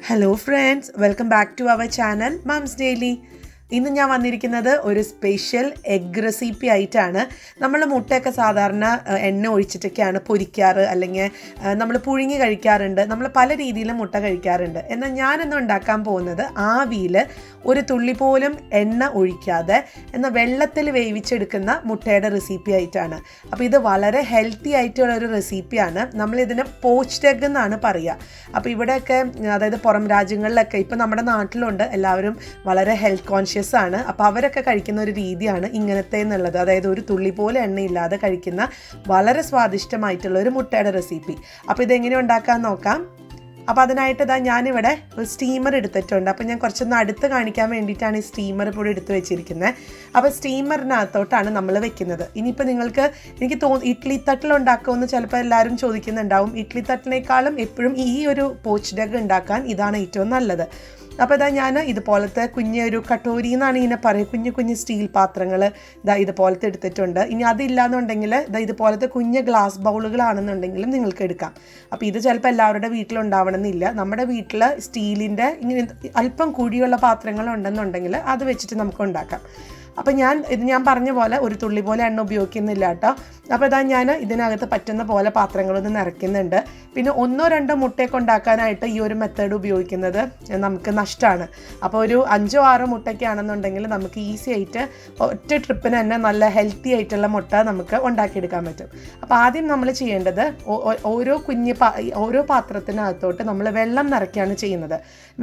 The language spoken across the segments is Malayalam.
Hello friends, welcome back to our channel Mom's Daily. ഇന്ന് ഞാൻ വന്നിരിക്കുന്നത് ഒരു സ്പെഷ്യൽ എഗ് റെസിപ്പി ആയിട്ടാണ്. നമ്മൾ മുട്ടയൊക്കെ സാധാരണ എണ്ണ ഒഴിച്ചിട്ടൊക്കെയാണ് പൊരിക്കാറ്, അല്ലെങ്കിൽ നമ്മൾ പുഴുങ്ങി കഴിക്കാറുണ്ട്, നമ്മൾ പല രീതിയിലും മുട്ട കഴിക്കാറുണ്ട്. എന്നാൽ ഞാനിന്ന് ഉണ്ടാക്കാൻ പോകുന്നത് ആവിയിൽ ഒരു തുള്ളി പോലും എണ്ണ ഒഴിക്കാതെ എന്നാൽ വെള്ളത്തിൽ വേവിച്ചെടുക്കുന്ന മുട്ടയുടെ റെസിപ്പി ആയിട്ടാണ്. അപ്പോൾ ഇത് വളരെ ഹെൽത്തി ആയിട്ടുള്ളൊരു റെസിപ്പിയാണ്. നമ്മളിതിന് പോച്ച്ഡ് എഗ് എന്നാണ് പറയുക. അപ്പോൾ ഇവിടെയൊക്കെ, അതായത് പുറം രാജ്യങ്ങളിലൊക്കെ, ഇപ്പോൾ നമ്മുടെ നാട്ടിലുണ്ട്, എല്ലാവരും വളരെ ഹെൽത്ത് കോൺഷ്യസ് ആണ്. അപ്പോൾ അവരൊക്കെ കഴിക്കുന്ന ഒരു രീതിയാണ് ഇങ്ങനത്തെ എന്നുള്ളത്. അതായത് ഒരു തുള്ളി പോലെ എണ്ണയില്ലാതെ കഴിക്കുന്ന വളരെ സ്വാദിഷ്ടമായിട്ടുള്ള ഒരു മുട്ടയുടെ റെസിപ്പി. അപ്പോൾ ഇതെങ്ങനെ ഉണ്ടാക്കാൻ നോക്കാം. അപ്പോൾ അതിനായിട്ട് ഞാനിവിടെ ഒരു സ്റ്റീമർ എടുത്തിട്ടുണ്ട്. അപ്പോൾ ഞാൻ കുറച്ചൊന്ന് അടുത്ത് കാണിക്കാൻ വേണ്ടിയിട്ടാണ് ഈ സ്റ്റീമർ ഇപ്പോൾ എടുത്ത് വെച്ചിരിക്കുന്നത്. അപ്പോൾ സ്റ്റീമറിനകത്തോട്ടാണ് നമ്മൾ വെക്കുന്നത്. ഇനിയിപ്പോൾ നിങ്ങൾക്ക്, എനിക്ക് ഇഡ്ഡലി തട്ടിലുണ്ടാക്കുമെന്ന് ചിലപ്പോൾ എല്ലാവരും ചോദിക്കുന്നുണ്ടാവും. ഇഡ്ഡലി തട്ടിനേക്കാളും എപ്പോഴും ഈ ഒരു പോച്ച്ഡ് എഗ് ഉണ്ടാക്കാൻ ഇതാണ് ഏറ്റവും നല്ലത്. അപ്പോൾ ഞാൻ ഇതുപോലത്തെ കുഞ്ഞൊരു കട്ടോരി എന്നാണ് ഇതിനെ പറയുക, കുഞ്ഞു കുഞ്ഞു സ്റ്റീൽ പാത്രങ്ങൾ ഇതുപോലത്തെ എടുത്തിട്ടുണ്ട്. ഇനി അതില്ലാന്നുണ്ടെങ്കിൽ ഇതുപോലത്തെ കുഞ്ഞ് ഗ്ലാസ് ബൗളുകളാണെന്നുണ്ടെങ്കിലും നിങ്ങൾക്ക് എടുക്കാം. അപ്പോൾ ഇത് ചിലപ്പോൾ എല്ലാവരുടെ വീട്ടിലുണ്ടാവണമെന്നില്ല. നമ്മുടെ വീട്ടിൽ സ്റ്റീലിൻ്റെ ഇങ്ങനെ അല്പം കുഴിയുള്ള പാത്രങ്ങളുണ്ടെന്നുണ്ടെങ്കിൽ അത് വെച്ചിട്ട് നമുക്ക് ഉണ്ടാക്കാം. അപ്പോൾ ഞാൻ പറഞ്ഞ പോലെ ഒരു തുള്ളി പോലെ എണ്ണ ഉപയോഗിക്കുന്നില്ല കേട്ടോ. അപ്പോൾ ഞാൻ ഇതിനകത്ത് പറ്റുന്ന പോലെ പാത്രങ്ങളൊന്ന് നിറയ്ക്കുന്നുണ്ട്. പിന്നെ 1-2 മുട്ടയൊക്കെ ഉണ്ടാക്കാനായിട്ട് ഈ ഒരു മെത്തേഡ് ഉപയോഗിക്കുന്നത് നമുക്ക് നഷ്ടമാണ്. അപ്പോൾ ഒരു 5-6 മുട്ടയൊക്കെ ആണെന്നുണ്ടെങ്കിൽ നമുക്ക് ഈസി ആയിട്ട് ഒറ്റ ട്രിപ്പിന് തന്നെ നല്ല ഹെൽത്തി ആയിട്ടുള്ള മുട്ട നമുക്ക് ഉണ്ടാക്കിയെടുക്കാൻ പറ്റും. അപ്പോൾ ആദ്യം നമ്മൾ ചെയ്യേണ്ടത് ഓരോ പാത്രത്തിനകത്തോട്ട് നമ്മൾ വെള്ളം നിറയ്ക്കുകയാണ് ചെയ്യുന്നത്.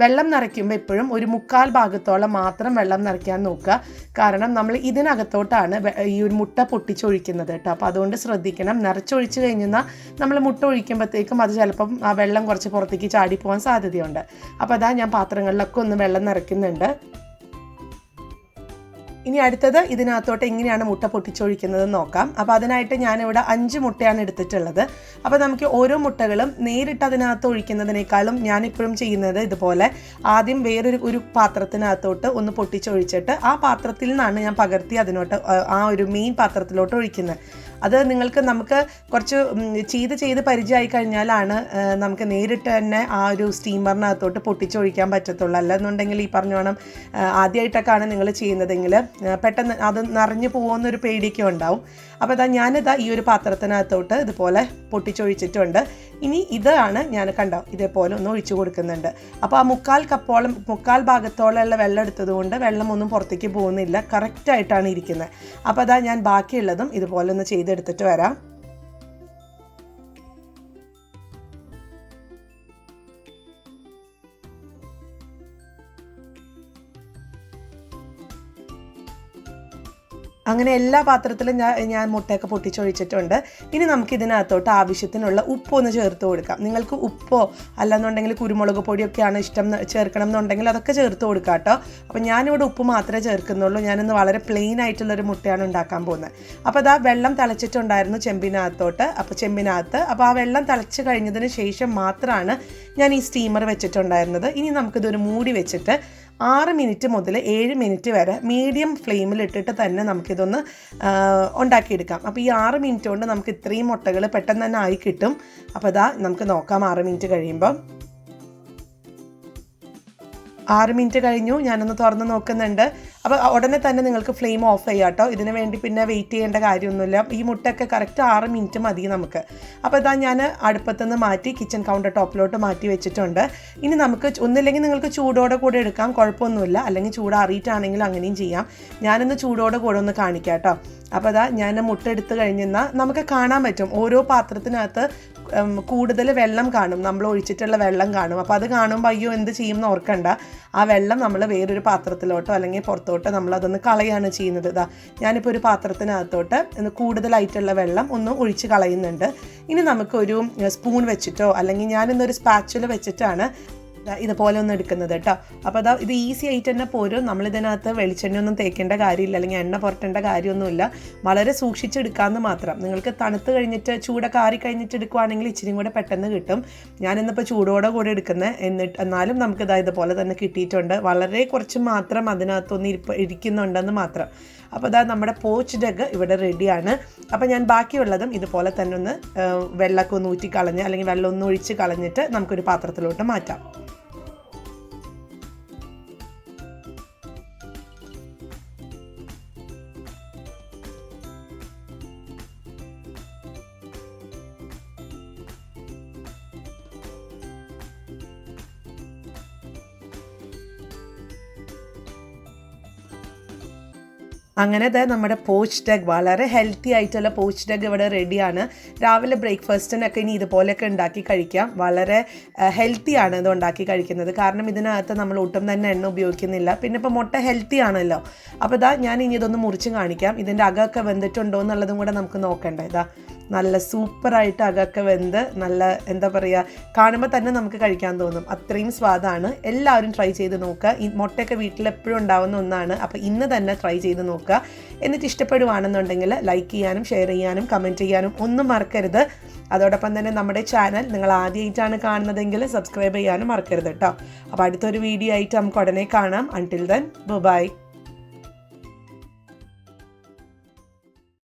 വെള്ളം നിറയ്ക്കുമ്പോൾ എപ്പോഴും ഒരു 1/4 ഭാഗത്തോളം മാത്രം വെള്ളം നിറയ്ക്കാൻ നോക്കുക. കാരണം നമ്മൾ ഇതിനകത്തോട്ടാണ് ഈ ഒരു മുട്ട പൊട്ടിച്ചൊഴിക്കുന്നത് കേട്ടോ. അപ്പോൾ അതുകൊണ്ട് ശ്രദ്ധിക്കണം. നിറച്ചൊഴിച്ച് കഴിഞ്ഞാൽ നമ്മൾ മുട്ട ഒഴിക്കുമ്പോഴത്തേക്കും അത് ചിലപ്പം ആ വെള്ളം കുറച്ച് പുറത്തേക്ക് ചാടിപ്പോകാൻ സാധ്യതയുണ്ട്. അപ്പോൾ ഞാൻ പാത്രങ്ങളിലൊക്കെ ഒന്ന് വെള്ളം നിറയ്ക്കുന്നുണ്ട്. ഇനി അടുത്തത് ഇതിനകത്തോട്ട് എങ്ങനെയാണ് മുട്ട പൊട്ടിച്ചൊഴിക്കുന്നത് നോക്കാം. അപ്പോൾ അതിനായിട്ട് ഞാനിവിടെ 5 മുട്ടയാണ് എടുത്തിട്ടുള്ളത്. അപ്പോൾ നമുക്ക് ഓരോ മുട്ടകളും നേരിട്ട് അതിനകത്ത് ഒഴിക്കുന്നതിനേക്കാളും ഞാനിപ്പോഴും ചെയ്യുന്നത് ഇതുപോലെ ആദ്യം വേറൊരു പാത്രത്തിനകത്തോട്ട് ഒന്ന് പൊട്ടിച്ചൊഴിച്ചിട്ട് ആ പാത്രത്തിൽ നിന്നാണ് ഞാൻ പകർത്തി അതിനോട്ട് ആ ഒരു മെയിൻ പാത്രത്തിലോട്ട് ഒഴിക്കുന്നത്. അത് നമുക്ക് കുറച്ച് ചെയ്ത് പരിചയമായി കഴിഞ്ഞാലാണ് നമുക്ക് നേരിട്ട് തന്നെ ആ ഒരു സ്റ്റീമറിനകത്തോട്ട് പൊട്ടിച്ചൊഴിക്കാൻ പറ്റത്തുള്ളൂ. അല്ലെന്നുണ്ടെങ്കിൽ ഈ പറഞ്ഞോണം ആദ്യമായിട്ടൊക്കെയാണ് നിങ്ങൾ ചെയ്യുന്നതെങ്കിൽ പെട്ടെന്ന് അത് നിറഞ്ഞു പോകുമെന്നൊരു പേടിയൊക്കെ ഉണ്ടാവും. അപ്പോൾ ഞാനിതാ ഈ ഒരു പാത്രത്തിനകത്തോട്ട് ഇതുപോലെ പൊട്ടിച്ചൊഴിച്ചിട്ടുണ്ട്. ഇനി ഇതാണ് ഞാൻ കണ്ടോ ഇതേപോലെ ഒന്ന് ഒഴിച്ചു കൊടുക്കുന്നുണ്ട്. അപ്പോൾ ആ 1/4 ഭാഗത്തോളമുള്ള വെള്ളം എടുത്തത് കൊണ്ട് വെള്ളമൊന്നും പുറത്തേക്ക് പോകുന്നില്ല, കറക്റ്റായിട്ടാണ് ഇരിക്കുന്നത്. അപ്പോൾ ഞാൻ ബാക്കിയുള്ളതും ഇതുപോലെ ഒന്ന് ചെയ്തെടുത്തിട്ട് വരാം. അങ്ങനെ എല്ലാ പാത്രത്തിലും ഞാൻ മുട്ടയൊക്കെ പൊട്ടിച്ചൊഴിച്ചിട്ടുണ്ട്. ഇനി നമുക്കിതിനകത്തോട്ട് ആവശ്യത്തിനുള്ള ഉപ്പൊന്ന് ചേർത്ത് കൊടുക്കാം. നിങ്ങൾക്ക് ഉപ്പോ അല്ലെന്നുണ്ടെങ്കിൽ കുരുമുളക് പൊടിയൊക്കെയാണ് ഇഷ്ടം ചേർക്കണം എന്നുണ്ടെങ്കിൽ അതൊക്കെ ചേർത്ത് കൊടുക്കാം കേട്ടോ. അപ്പോൾ ഞാനിവിടെ ഉപ്പ് മാത്രമേ ചേർക്കുന്നുള്ളൂ. ഞാനിന്ന് വളരെ പ്ലെയിൻ ആയിട്ടുള്ളൊരു മുട്ടയാണ് ഉണ്ടാക്കാൻ പോകുന്നത്. അപ്പോൾ വെള്ളം തിളച്ചിട്ടുണ്ടായിരുന്നു ചെമ്പിനകത്തോട്ട്. അപ്പോൾ ആ വെള്ളം തിളച്ച് കഴിഞ്ഞതിന് ശേഷം മാത്രമാണ് ഞാൻ ഈ സ്റ്റീമർ വെച്ചിട്ടുണ്ടായിരുന്നത്. ഇനി നമുക്കിതൊരു മൂടി വെച്ചിട്ട് 6 മിനിറ്റ് മുതൽ 7 മിനിറ്റ് വരെ മീഡിയം ഫ്ലെയിമിലിട്ടിട്ട് തന്നെ നമുക്കിതൊന്ന് ഉണ്ടാക്കിയെടുക്കാം. അപ്പോൾ ഈ 6 മിനിറ്റ് കൊണ്ട് നമുക്ക് ഇത്രയും മുട്ടകൾ പെട്ടെന്ന് തന്നെ ആയി കിട്ടും. അപ്പോൾ നമുക്ക് നോക്കാം 6 മിനിറ്റ് കഴിയുമ്പോൾ. 6 മിനിറ്റ് കഴിഞ്ഞു. ഞാനൊന്ന് തുറന്ന് നോക്കുന്നുണ്ട്. അപ്പോൾ ഉടനെ തന്നെ നിങ്ങൾക്ക് ഫ്ലെയിം ഓഫ് ചെയ്യാം കേട്ടോ. ഇതിന് വേണ്ടി പിന്നെ വെയിറ്റ് ചെയ്യേണ്ട കാര്യമൊന്നുമില്ല. ഈ മുട്ടയൊക്കെ കറക്റ്റ് 6 മിനിറ്റ് മതി നമുക്ക്. അപ്പോൾ ഞാൻ അടുപ്പത്തുനിന്ന് മാറ്റി കിച്ചൺ കൗണ്ടർ ടോപ്പിലോട്ട് മാറ്റി വെച്ചിട്ടുണ്ട്. ഇനി നമുക്ക് ഒന്നില്ലെങ്കിൽ നിങ്ങൾക്ക് ചൂടോടെ കൂടെ എടുക്കാം, കുഴപ്പമൊന്നുമില്ല. അല്ലെങ്കിൽ ചൂടാറിയിട്ടാണെങ്കിലും അങ്ങനെയും ചെയ്യാം. ഞാനിന്ന് ചൂടോടെ കൂടെ ഒന്ന് കാണിക്കാം കേട്ടോ. അപ്പോൾ ഞാൻ മുട്ട എടുത്ത് കഴിഞ്ഞാൽ നമുക്ക് കാണാൻ പറ്റും ഓരോ പാത്രത്തിനകത്ത് കൂടുതൽ വെള്ളം കാണും, നമ്മൾ ഒഴിച്ചിട്ടുള്ള വെള്ളം കാണും. അപ്പോൾ അത് കാണുമ്പോൾ അയ്യോ എന്ത് ചെയ്യും എന്ന് ഓർക്കണ്ട. ആ വെള്ളം നമ്മൾ വേറൊരു പാത്രത്തിലോട്ടോ അല്ലെങ്കിൽ പുറത്തോട്ടോ നമ്മളതൊന്ന് കളയാണ് ചെയ്യുന്നത്. ഞാനിപ്പോൾ ഒരു പാത്രത്തിനകത്തോട്ട് കൂടുതലായിട്ടുള്ള വെള്ളം ഒന്ന് ഒഴിച്ച് കളയുന്നുണ്ട്. ഇനി നമുക്കൊരു സ്പൂൺ വെച്ചിട്ടോ അല്ലെങ്കിൽ ഞാനിന്നൊരു സ്പാച്ചുല വെച്ചിട്ടാണ് ഇതുപോലെ ഒന്ന് എടുക്കുന്നത് കേട്ടോ. അപ്പോൾ ഇത് ഈസി ആയിട്ട് തന്നെ പോരും. നമ്മളിതിനകത്ത് വെളിച്ചെണ്ണയൊന്നും തേക്കേണ്ട കാര്യമില്ല, അല്ലെങ്കിൽ എണ്ണ പുരട്ടേണ്ട കാര്യമൊന്നുമില്ല. വളരെ സൂക്ഷിച്ചെടുക്കാമെന്ന് മാത്രം. നിങ്ങൾക്ക് തണുത്ത് കഴിഞ്ഞിട്ട് ചൂടൊക്കെ ആറി കഴിഞ്ഞിട്ട് എടുക്കുവാണെങ്കിൽ ഇച്ചിരിയും കൂടെ പെട്ടെന്ന് കിട്ടും. ഞാനിന്നിപ്പോൾ ചൂടോടെ കൂടെ എടുക്കുന്നത്. എന്നാലും നമുക്ക് ഇതുപോലെ തന്നെ കിട്ടിയിട്ടുണ്ട്. വളരെ കുറച്ച് മാത്രം അതിനകത്തൊന്ന് ഇരിക്കുന്നുണ്ടെന്ന് മാത്രം. അപ്പോൾ നമ്മുടെ പോച്ച്ഡ് എഗ് ഇവിടെ റെഡിയാണ്. അപ്പോൾ ഞാൻ ബാക്കിയുള്ളതും ഇതുപോലെ തന്നെ ഒന്ന് വെള്ളമൊക്കെ ഒന്ന് ഊറ്റി കളഞ്ഞ് അല്ലെങ്കിൽ വെള്ളം ഒന്ന് ഒഴിച്ച് കളഞ്ഞിട്ട് നമുക്കൊരു പാത്രത്തിലോട്ട് മാറ്റാം. അങ്ങനെ നമ്മുടെ പോച്ച്ഡ് എഗ്, വളരെ ഹെൽത്തി ആയിട്ടുള്ള പോച്ച്ഡ് എഗ് ഇവിടെ റെഡിയാണ്. രാവിലെ ബ്രേക്ക്ഫാസ്റ്റിനൊക്കെ ഇനി ഇതുപോലെയൊക്കെ ഉണ്ടാക്കി കഴിക്കാം. വളരെ ഹെൽത്തിയാണ് ഇത് ഉണ്ടാക്കി കഴിക്കുന്നത്. കാരണം ഇതിനകത്ത് നമ്മൾ ഒട്ടും തന്നെ എണ്ണ ഉപയോഗിക്കുന്നില്ല. പിന്നെ ഇപ്പോൾ മുട്ട ഹെൽത്തി ആണല്ലോ. അപ്പോൾ ഞാൻ ഇനി ഇതൊന്ന് മുറിച്ച് കാണിക്കാം. ഇതിൻ്റെ അകമൊക്കെ വെന്തിട്ടുണ്ടോ എന്നുള്ളതും കൂടെ നമുക്ക് നോക്കണ്ടേ. നല്ല സൂപ്പറായിട്ട് അകമൊക്കെ വെന്ത് നല്ല എന്താ പറയുക, കാണുമ്പോൾ തന്നെ നമുക്ക് കഴിക്കാൻ തോന്നും. അത്രയും സ്വാദാണ്. എല്ലാവരും ട്രൈ ചെയ്ത് നോക്കുക. ഈ മുട്ടയൊക്കെ വീട്ടിലെപ്പോഴും ഉണ്ടാവുന്ന ഒന്നാണ്. അപ്പോൾ ഇന്ന് തന്നെ ട്രൈ ചെയ്ത് നോക്കുക. എന്നിട്ട് ഇഷ്ടപ്പെടുവാണെന്നുണ്ടെങ്കിൽ ലൈക്ക് ചെയ്യാനും ഷെയർ ചെയ്യാനും കമൻറ്റ് ചെയ്യാനും ഒന്നും മറക്കരുത്. അതോടൊപ്പം തന്നെ നമ്മുടെ ചാനൽ നിങ്ങൾ ആദ്യമായിട്ടാണ് കാണുന്നതെങ്കിൽ സബ്സ്ക്രൈബ് ചെയ്യാനും മറക്കരുത് കേട്ടോ. അപ്പോൾ അടുത്തൊരു വീഡിയോ ആയിട്ട് നമുക്ക് ഉടനെ കാണാം. Until then bye.